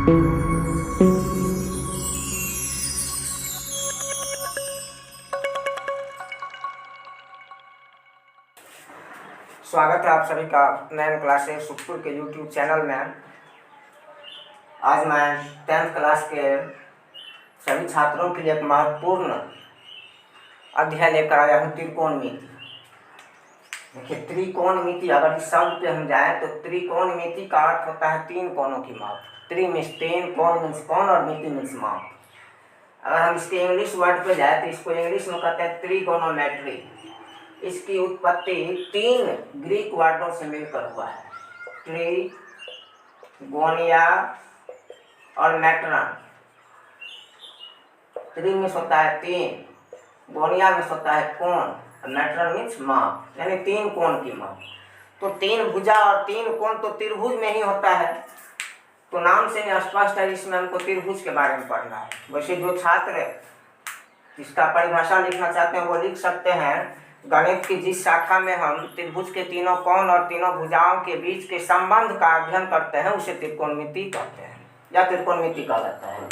स्वागत है आप सभी का 9 क्लासेस सुखपुर के YouTube चैनल में। आज मैं 10th क्लास के सभी छात्रों के लिए एक महत्वपूर्ण अध्याय लेकर आया हूँ, त्रिकोणमिति। देखिए, त्रिकोणमिति अगर इस शब्द पे हम जाएं तो त्रिकोणमिति का अर्थ होता है तीन कोणों की माप। त्रि मीन्स तीन, कोण मीन्स कोण और मिति मीन्स माप। अगर हम इसके इंग्लिश वर्ड पे जाए तो इसको इंग्लिश में कहते हैं त्रिगोनोमेट्री। इसकी उत्पत्ति 3 ग्रीक वर्डों से मिलकर हुआ है, ट्री, गोनिया और मैट्रन। ट्री मीन्स होता है 3, गोनिया मीन्स होता है कोण, मैट्रन मीन्स माप, यानी 3 कोण की माप। तो 3 भुजा और 3 कोण तो त्रिभुज में ही होता है, तो नाम से स्पष्ट है इसमें हमको त्रिभुज के बारे में पढ़ना है। वैसे जो छात्र इसका परिभाषा लिखना चाहते हैं वो लिख सकते हैं। गणित की जिस शाखा में हम त्रिभुज के तीनों कोण और तीनों भुजाओं के बीच के संबंध का अध्ययन करते हैं उसे त्रिकोणमिति कहते हैं या त्रिकोणमिति कहा जाता है।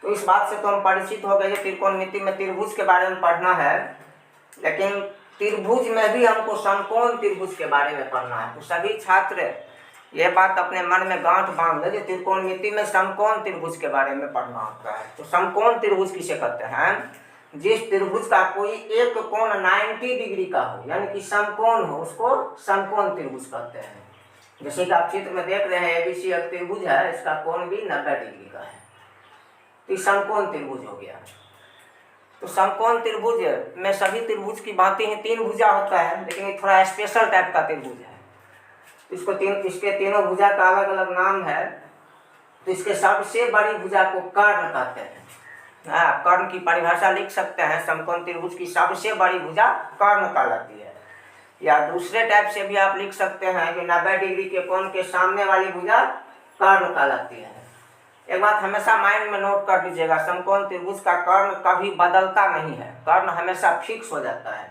तो इस बात से तो हम परिचित हो गए, त्रिकोणमिति में त्रिभुज के बारे में पढ़ना है, लेकिन त्रिभुज में भी हमको समकोण त्रिभुज के बारे में पढ़ना है। तो सभी छात्र ये बात अपने मन में गांठ बांध ले, त्रिकोणमिति में समकोण त्रिभुज के बारे में पढ़ना होता है। तो समकोण त्रिभुज किसे कहते हैं? जिस त्रिभुज का कोई एक कोण 90 डिग्री का हो, यानी कि समकोण हो, उसको समकोण त्रिभुज कहते हैं। जैसे कि आप चित्र में देख रहे हैं, एबीसी एक त्रिभुज है, इसका कोण भी 90 डिग्री का है, तो समकोण त्रिभुज हो गया। तो समकोण त्रिभुज में सभी त्रिभुज की भांति ही 3 भुजा होता है, लेकिन ये थोड़ा स्पेशल टाइप का त्रिभुज है। इसके तीनों भुजा का अलग अलग नाम है। तो इसके सबसे बड़ी भुजा को कर्ण कहते हैं। कर्ण की परिभाषा लिख सकते हैं, समकोण त्रिभुज की सबसे बड़ी भुजा कर्ण कहलाती है। या दूसरे टाइप से भी आप लिख सकते हैं कि 90 डिग्री के कोण के सामने वाली भुजा कर्ण कहलाती है। एक बात हमेशा माइंड में नोट कर लीजिएगा, समकोण त्रिभुज का कर्ण कभी बदलता नहीं है, कर्ण हमेशा फिक्स हो जाता है।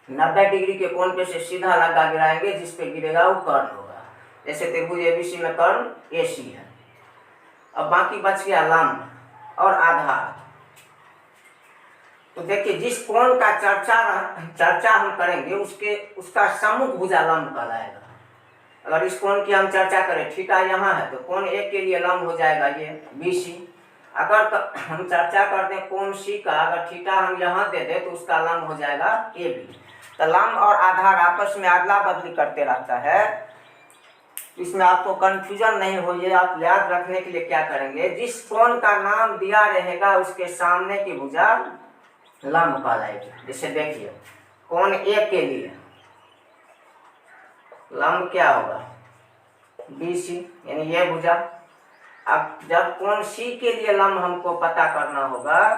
90 डिग्री के कोण पे से सीधा लगा गिराएंगे, जिस पे गिरेगा वो कर्ण होगा। जैसे त्रिभुज एबीसी में कर्ण एसी है। अब बाकी बच गया लंब और आधार। तो देखिए, जिस कोण का चर्चा हम करेंगे उसका सम्मुख भुजा लंब कहलाएगा। अगर इस कोण की हम चर्चा करें, थीटा यहाँ है, तो कोण ए के लिए लंब हो जाएगा ये बीसी। अगर हम चर्चा करते हैं कोण सी का, अगर थीटा हम यहाँ दे दे तो उसका लंब हो जाएगा ए बी। तो लंब और आधार आपस में अदला बदली करते रहता है, इसमें आपको कंफ्यूजन नहीं हो। ये आप याद रखने के लिए क्या करेंगे, जिस कोण का नाम दिया रहेगा उसके सामने की भुजा लंब कहलाएगी। जैसे देखिए, कोण ए के लिए लंब क्या होगा, बीसी, यानी ये भुजा। अब जब कोण सी के लिए लंब हमको पता करना होगा,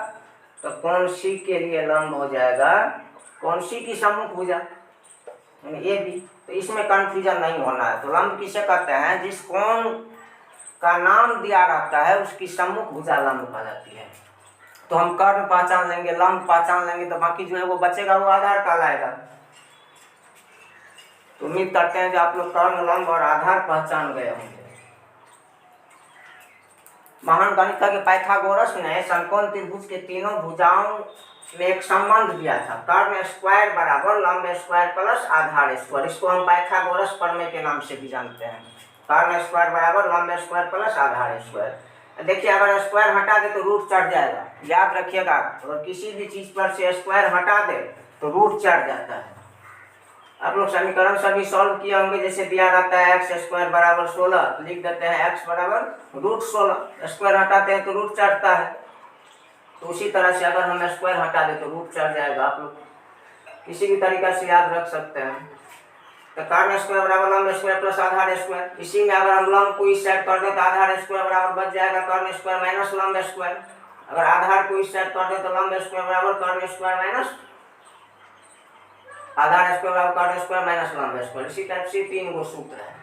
तो कोण सी के लिए लंब हो जाएगा कोण सी की सम्मुख भुजा, यानी ए बी। तो इसमें कंफ्यूजन नहीं होना है। तो लंब किसे कहते हैं? जिस कोण का नाम दिया रहता है उसकी सम्मुख भुजा लंब कहलाती है। तो हम कर्ण पहचान लेंगे, लंब पहचान लेंगे, तो बाकी जो है वो बचेगा, वो आधार कहलाएगा। तो उम्मीद करते हैं कि आप लोग कर्ण, लंब और आधार पहचान गए होंगे। महान गणितज्ञ के पाइथागोरस ने समकोण त्रिभुज के तीनों भुजाओं में एक संबंध दिया था, कर्ण स्क्वायर बराबर लंब स्क्वायर प्लस आधार स्क्वायर। इसको हम पाइथागोरस प्रमेय के नाम से भी जानते हैं। कर्ण स्क्वायर बराबर लंब स्क्वायर प्लस आधार स्क्वायर। देखिए, अगर स्क्वायर हटा दे तो रूट चढ़ जाएगा, याद रखिएगा। अगर किसी भी चीज पर से स्क्वायर हटा दे तो रूट चढ़ जाता है। आप लोग समीकरण सभी सॉल्व किए होंगे। जैसे दिया रहता है एक्स स्क्वायर बराबर 16, तो लिख देते हैं एक्स बराबर रूट 16। स्क्वायर हटाते हैं तो रूट चढ़ता है। तो उसी तरह से अगर हम स्क्वायर हटा दे तो रूट चढ़ जाएगा। आप लोग किसी भी तरीका से याद रख सकते हैं। तो कर्ण स्क्वायर बराबर लंब स्क्वायर प्लस आधार स्क्वायर। इसी में अगर हम लंब को इस साइड कर दे तो आधार स्क्वायर बराबर बच जाएगा कर्ण स्क्वायर माइनस लंब स्क्वायर। अगर आधार को इस साइड कर दे तो लंब स्क्वायर बराबर कर्ण स्क्वायर माइनस आधार स्क्वायर बराबर कर्ण स्क्वायर माइनस लंब स्क्वायर। इसी टाइप से 3 गो सूत्र है,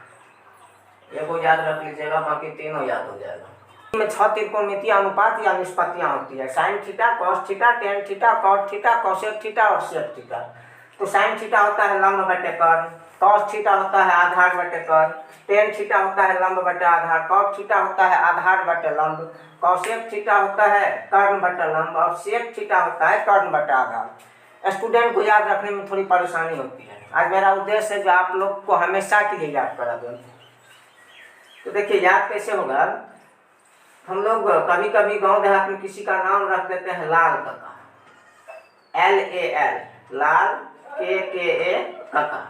ये को याद रख लीजिएगा, बाकी तीनों याद हो जाएगा। में 6 त्रिकोणमितीय अनुपात या निष्पत्तियां होती है, sine theta, cos theta, tan theta, cot theta, cosec theta और सेक थीटा। तो साइन थीटा होता है लंब बटे कर्ण, कॉस थीटा होता है आधार बटे कर्ण, टेन थीटा होता है लंब बटे आधार, कॉट थीटा होता है आधार बटे लंब, कॉसेक थीटा होता है कर्ण बटे लंब, और सेक थीटा होता है कर्ण बटे आधार। स्टूडेंट को याद रखने में थोड़ी परेशानी होती है। आज मेरा उद्देश्य है जो आप लोग को हमेशा के लिए याद करा दूं। तो देखिए याद कैसे होगा, हम लोग कभी कभी गांव देहात में किसी का नाम रख देते हैं लाल काका, LAL, लाल, KKA काका।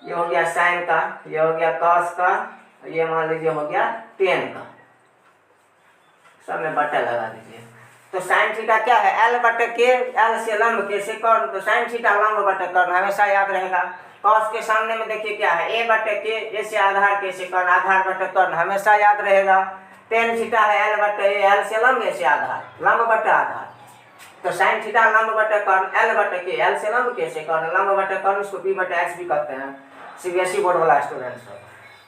ये हो गया साइन का, ये हो गया कॉस का, ये मान लीजिए हो गया टेन का, सब में बटा लगा दीजिए। तो साइन थीटा क्या है, L बटे के, L से लंब, के से कर्ण, तो साइन थीटा लंब बटे कर्ण हमेशा याद रहेगा। कॉस के सामने में देखिए क्या है, A बटे के, A से आधार, के से कर्ण, आधार बटे कर्ण हमेशा याद रहेगा। टेन थीटा है L बटे A, L से लंब, A से आधार, लंब बटे आधार, तो साइन थीटा लंब बटे कर्ण, L बटे के, L से लंब, के से कर्ण, लंब बटे कर्ण, इसको P बटे H भी कहते हैं CBSE बोर्ड वाला स्टूडेंट्स को।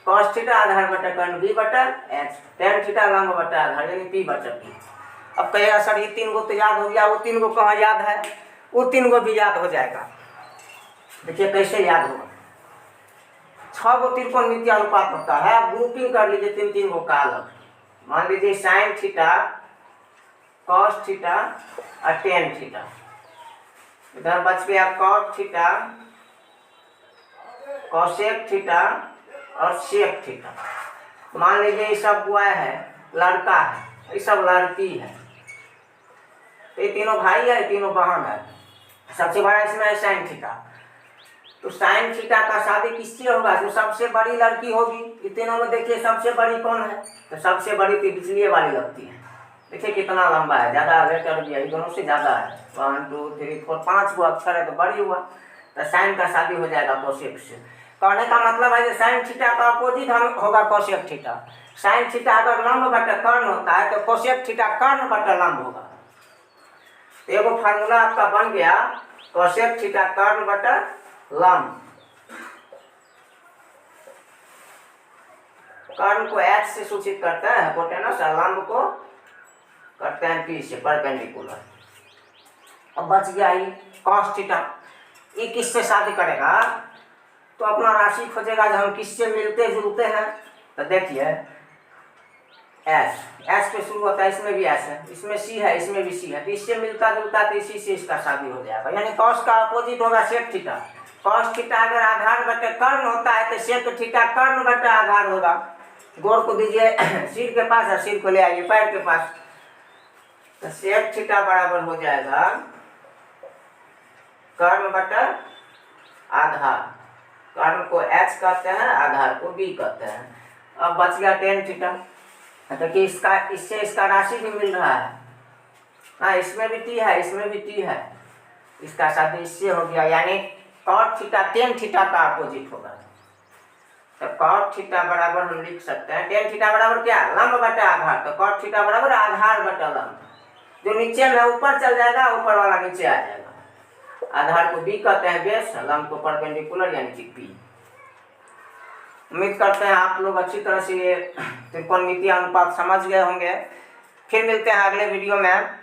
कॉस थीटा आधार बटे कर्ण B बटे H, टेन थीटा लंब बटे आधार यानी P बटे P। अब कहेगा सर ये तीन को तो याद हो गया, वो तीन को कहाँ याद है, वो तीन को भी याद हो जाएगा। देखिए कैसे याद होगा, 6 गो त्रिकोणमितीय अनुपात होता है। आप ग्रुपिंग कर लीजिए तीन तीन को का अलग, मान लीजिए साइन थीटा, कॉस थीटा और टेन थीटा, इधर बच गया कॉट थीटा, कॉसेक थीटा और सेक थीटा। मान लीजिए ये सब बॉय है, लड़का है, ये सब लड़की है, तो ये तीनों भाई है, तीनों बहन है। सबसे बड़ा इसमें है साइन थीटा, तो साइन थीटा का शादी किससे होगा, जो सबसे बड़ी लड़की होगी। ये तीनों में देखिए सबसे बड़ी कौन है, तो सबसे बड़ी तो बिजली वाली लगती है। देखिए कितना लंबा है, ज़्यादा लेटर भी है, दोनों से ज़्यादा है, 1 2 3 4 5 गो अक्षर है तो बड़ी हुआ, तो साइन का शादी हो जाएगा कोसेक से। कहने का मतलब है कि साइन थीटा का अपोजिट होगा कोसेक थीटा। साइन थीटा अगर लंब बटे कर्ण होता है तो कोसेक थीटा कर्ण बटे लंब होगा। तो एगो फार्मूला आपका बन गया कोसेक थीटा कर्ण बटे लंब। कर्ण को H से सूचित करते हैं हाइपोटेनस, और लंब को करते हैं P से, परपेंडिकुलर। अब बच गया ये कॉस थीटा, ये किससे शादी करेगा, तो अपना राशि खोजेगा जो हम किससे मिलते जुलते हैं। तो देखिए S पे शुरू होता है, इसमें भी S है, इसमें C है, इसमें भी C है, तो इससे मिलता जुलता तो इसी से इसका शादी हो जाएगा। यानी कॉस का अपोजिट होगा सेक थीटा। कॉस थीटा अगर आधार बटे कर्ण होता है तो सेक थीटा कर्ण बटे आधार होगा। गोर को दीजिए सिर के पास और सिर को ले आइए पैर के पास, तो सेक थीटा बराबर हो जाएगा कर्ण बटे आधार। कर्ण को H कहते हैं, आधार को B कहते हैं। अब बच गया टेन थीटा, देखिए इसका इससे इसका राशि भी मिल रहा है, हाँ इसमें भी T है, इसमें भी T है, इसका शादी इससे हो गया। यानी कॉट थीटा टेन थीटा का अपोजिट होगा। तो कॉट थीटा बराबर हम लिख सकते हैं, टेन थीटा बराबर क्या, लंब बटे आधार, तो कॉट थीटा बराबर आधार बटे लंब। जो नीचे में ऊपर चल जाएगा, ऊपर वाला नीचे आ जाएगा। आधार को B कहते हैं बेस, लंब को परपेंडिकुलर यानी कि P। उम्मीद करते हैं आप लोग अच्छी तरह से ये त्रिकोणमितीय अनुपात समझ गए होंगे। फिर मिलते हैं अगले वीडियो में।